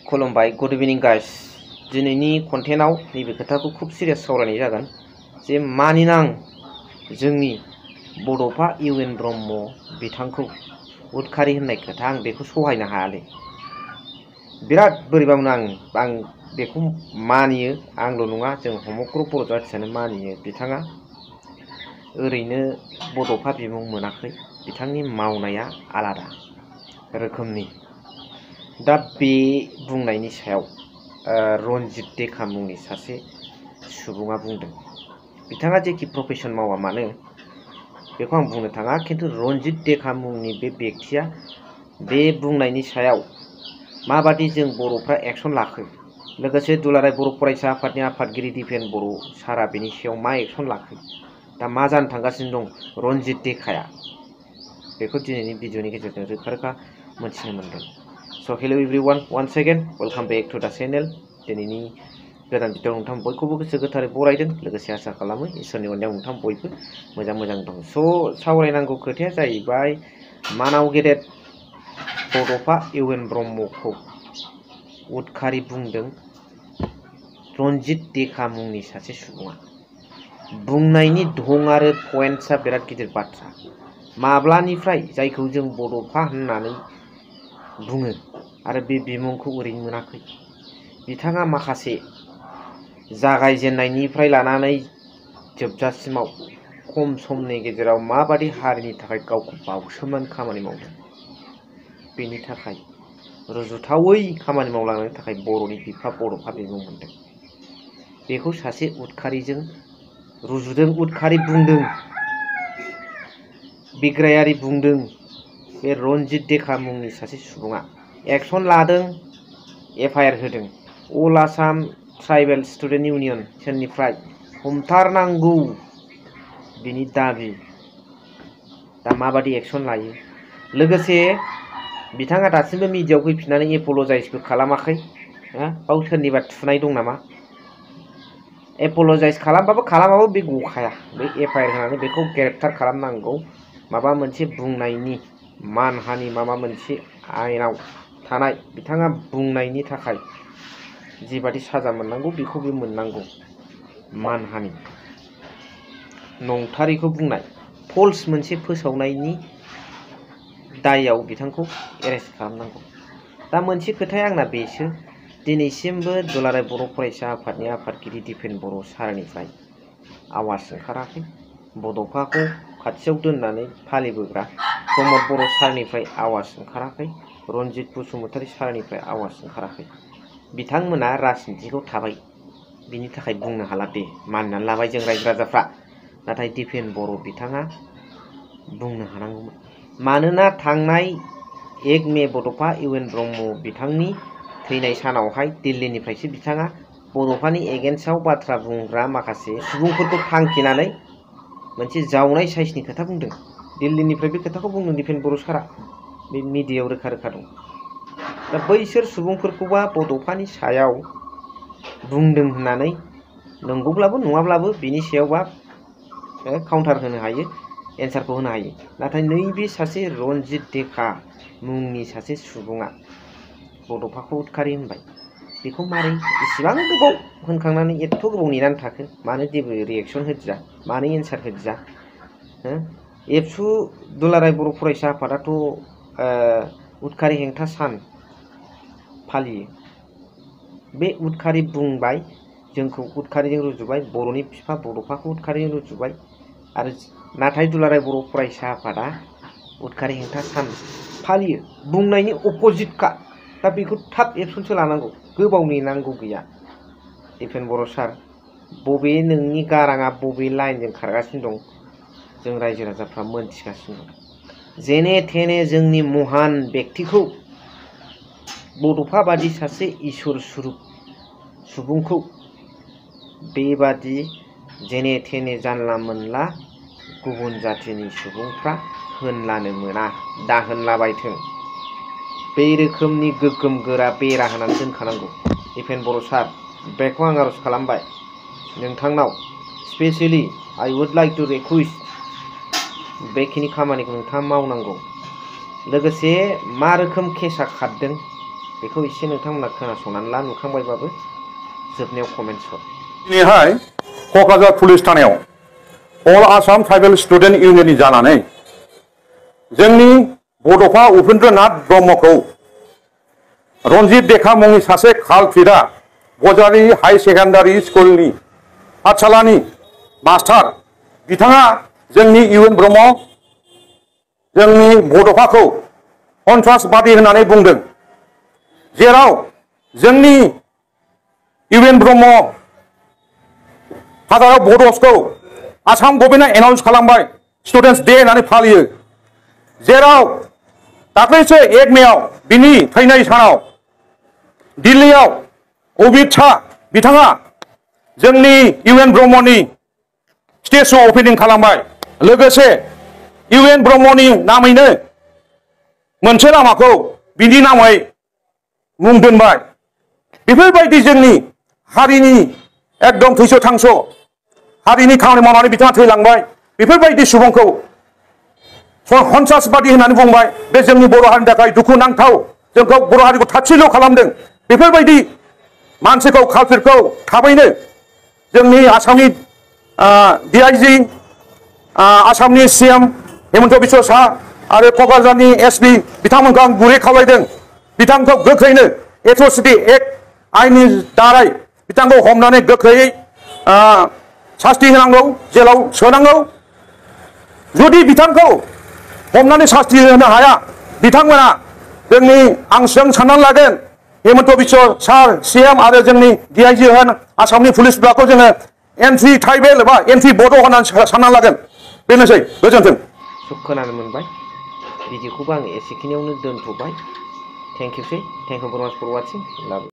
खुलुमबाय गुड इभिनिं गाइस दिनैनि कन्टेन्टआव नैबे खोथाखौ खूब सिरियास सावरायनाय जागोन जे मानिनां जोंनि बड'फा इउएन ब्रह्म बिथांखौ उदखारि होननाय खोथा आं बेखौ सहायनो हायालै बिराद बोरैबा मोनो आं बेखौ मानियो आंल' नङा जों समग्र बर' जाथियानो मानियो बिथाङा ओरैनो बड'फा बिमुं मोनाखै बिथांनि मावनाया आलादा रोखोमनि दा बे बुंनायनि सायाव रनजित देखा मुंनि सासे सुबुङा बुंदों बिथाङा जेखि प्रफेसन मावा मानो बेखौ आं बुंनो थाङा खिन्थु रनजित देखा मुंनि बे बेक्तिया बे बुंनायनि सायाव माबादि जों बर'फ्रा एक्सन लाखो लोगोसे दुलाराय बर' फरायसा आफादनि आफादगिरि दिपेन बर' सारा बेनि सायाव मा एक्सन लाखो दा मा जानो थांगासिनो दं रनजित देखाया बेखौ दिनैनि भिडिअनि गेजेरजों रोखा रोखा मोनथिनो मोनगोन। So hello everyone, once again welcome back to the channel. दिनैनि गोदान भिडिअ नोंथां बयखौबो गोसो गोथारै बरायदों लोगोसे आसा खालामो इसोरनि अननायाव नोंथां बयबो मोजां दं। स' सावरायनांगौ खोथाया जाहैबाय मानाव गेदेर बड'फा इउएन ब्रह्मखौ उदखारि बुंदों रनजित देखा मुंनि सासे सुबुङा बुंनायनि धं आरो पइन्टसा बिराद गिदिर बाथ्रा माब्लानिफ्राय जायखौ जों बड'फा होननानै बुङो आरो बे बिमुंखौ ओरैनो मोनाखै बिथाङा माखासे जागायजेननायनिफ्राय लानानै जोबजासिमाव खम समनि गेजेराव माबादि हारिनि थाखाय गावखौ बावसोमनानै खामानि मावदों बेनि थाखाय रुजुथावै खामानि मावलांनायनि थाखाय बर'नि बिफा बड'फा बिमुं मोनदों बेखौ सासे उदखारिजों रुजुदों उदखारि बुंदों बिग्रायारि बुंदों बे रनजित देखा मुंनि सासे सुबुङा एक्सन लादों एफआइआर होदों अल आसाम ट्राइबेल स्टुडेन्ट इउनियन सोरनिफ्राय हमथारनांगौ बिनि दाबि दा माबादि एक्सन लायो लोगोसे बिथाङा दासिमबो मिडियायाव फैफिननानै एपलजाइसबो खालामाखै बाव सोरनिबा थुनाय दं नामा एपलजाइस खालामाबो बे गखाया बे एफआइआर होनानै बेखौ ग्रेप्टार खालामनांगौ माबा मोनसे बुंनायनि मानहानि माबा मोनसे आयेनाव थानाय बिथाङा बुंनायनि थाखाय जिबादि साजा मोननांगौ बेखौ बे मोननांगौ मानहानि नंथारैखौ बुंनाय फल्स मोनसे फोसावनायनि दायाव बिथांखौ एरेस्ट खालामनांगौ दा मोनसे खोथाया आंना बेसो दिनैसिमबो दुलाराय बर' फरायसा आफादनि आफादगिरि दिपेन बर' सारनिफ्राय आवाज ओंखाराखै बड'फाखौ खाथियाव दोननानै फालिबोग्रा प्रमद बर' सारनिफ्राय आवाज ओंखाराखै रनजित बसुमतारी सारनिफ्राय आवाज ओंखाराखै बिथांमोना राजनितिखौ थाबाय बिनि थाखाय बुंनो हाला दे मानिनानै लाबाय जों रायजो राजाफ्रा नाथाय दिपेन बर' बिथाङा बुंनो हानांगौमोन मानोना थांनाय 1 मे बड'फा इउएन ब्रह्म बिथांनि थैनाय सानावहाय दिल्लीनिफ्रायसो बिथाङा बड'फानि एगेन्स्टआव बाथ्रा बुंग्रा माखासे सुबुंफोरखौ थांखिनानै मोनसे जावनाय साइसनि खोथा बुंदों दिल्लीनिफ्राय बे खोथाखौ बुंदों दिपेन बर' सारा बे मिडियायाव रोखा दं दा बैसोर सुबुंफोरखौबा बड'फानि सायाव बुंदों होननानै नंगौब्लाबो नङाब्लाबो बिनि सायावबा काउन्टार होनो हायो एन्सारखौ होनो हायो नाथाय नैबे सासे रनजित देखा मुंनि सासे सुबुङा बड'फाखौ उदखारि होनबाय बेखौ मारै इसेबां गोबाव होनखांनानै एथ' गोबाव नेनानै थाखो मानो जेबो रिएक्सन होदिया मानो एन्सार होदिया एबसु दुलाराय बर' फरायसा आफादाथ' उदखारि हेंथा सान फालियो बे उदखारि बुंबाय जोंखौ उदखारिजों रुजुबाय बर'नि बिफा बड'फाखौ उदखारिजों रुजुबाय आरो नाथाय दुलाराय बर' फरायसा आफादा उदखारि हेंथा सान फालियो बुंनायनि अपोजिटखा दा बेखौ थाब एक्सनसो लानांगौ गोबाव नेनांगौ गैया दिपेन बर' सार बबे नोंनि गाराङा बबे लाइनजों खारगासिनो दं जों रायजो राजाफ्रा मोनथिगासिनो दं जेने थेने जोंनि महान बेक्तिखौ बड'फा बादि सासे इसोर सुरुप सुबुंखौ बेबादि जेने थेने जानला मोनला गुबुन जाथिनि सुबुंफ्रा होनलानो मोना दा होनलाबायथों बे रोखोमनि गोग्गोम गोरा बेरा होनानै दोनखानांगौ दिपेन बर' सार बेखौ आं आर'ज खालामबाय नोंथांनाव स्पेसियेलि आइ वुड लाइक टु रिकुवेस्ट बेखिनि खामानिखौ नोंथाङा मावनांगौ लोगोसे मा रोखोम केसा खारदों बेखौ एसे नोंथांमोना खोनासंनानै ला नुखांबायबाबो जोबनायाव कमेन्ट्स हर। दिनैहाय क'क्राझार पुलिस थानायाव अल आसाम ट्राइबेल स्टुडेन्ट इउनियननि जानानै जोंनि बड'फा उपेन्द्रनाथ ब्रह्मखौ रन्जित देखा मुंनि सासे खालफिरा बजारि हाई सेकेन्डारि स्कुलनि पाठशालानि मास्टार बिथाङा जोंनि इउएन ब्रह्म जोंनि बड'फाखौ सन्त्रासबादि होननानै बुंदों, जेराव जोंनि इउएन ब्रह्म फादार अफ बड'सखौ आसाम गभर्नमेन्टआ एनाउन्स खालामबाय स्टुडेन्टस डे होननानै फालियो, जेराव दाख्लैसो 1 मेआव बिनि थैनाय सानाव दिल्लीयाव अमित शाह बिथाङा जोंनि इउएन ब्रह्मनि स्टेचु अपेनिं खालामबाय, लोगोसे इउएन ब्रह्मनि नामैनो मोनसे लामाखौ बिनि नामै मुं दोनबाय। बेफोरबायदि जोंनि हारिनि एकदम थैस' थांस' हारिनि खामानि मावनानै बिथाङा थैलांबाय, बेफोरबायदि सुबुंखौ सन्त्रासबादि होननानै बुंबाय। बे जोंनि बर' हारिनि थाखाय दुखुनांथाव, जोंखौ बर' हारिखौ थाथिल' खालामदों। बेफोरबायदि मानसिखौ कालफिरखौ थाबैनो जोंनि आसामनि DIG आसामनि CM हेमन्त बिश्व साहा आरो क'क्राझारनि SP बिथांमोनखौ आं गुरै खावलायदों, बिथांखौ गोख्रैनो एट्रसिटि एक्ट आइननि दारै बिथांखौ हमनानै गोख्रैयै सास्ति होनांगौ, जेलाव सोनांगौ। जुदि बिथांखौ हमनानै सास्ति होनो हाया, बिथांमोना जोंनि आं साननानै लागोन हेमन्त बिश्व सार CM आरो जोंनि DIG होन आसामनि पुलिस बिभागखौ जोङो एन्टि ट्राइबेल एबा एन्टि बड' होननानै सानना लागोन। बेनोसै, गोजोन्थों। खोनानो मोनबाय, भिडिअखौबो आं एसेखिनियावनो दोनथ'बाय। थेंक इउसै, थेंक इउ भेरि माच फर वाचिं। लाभ।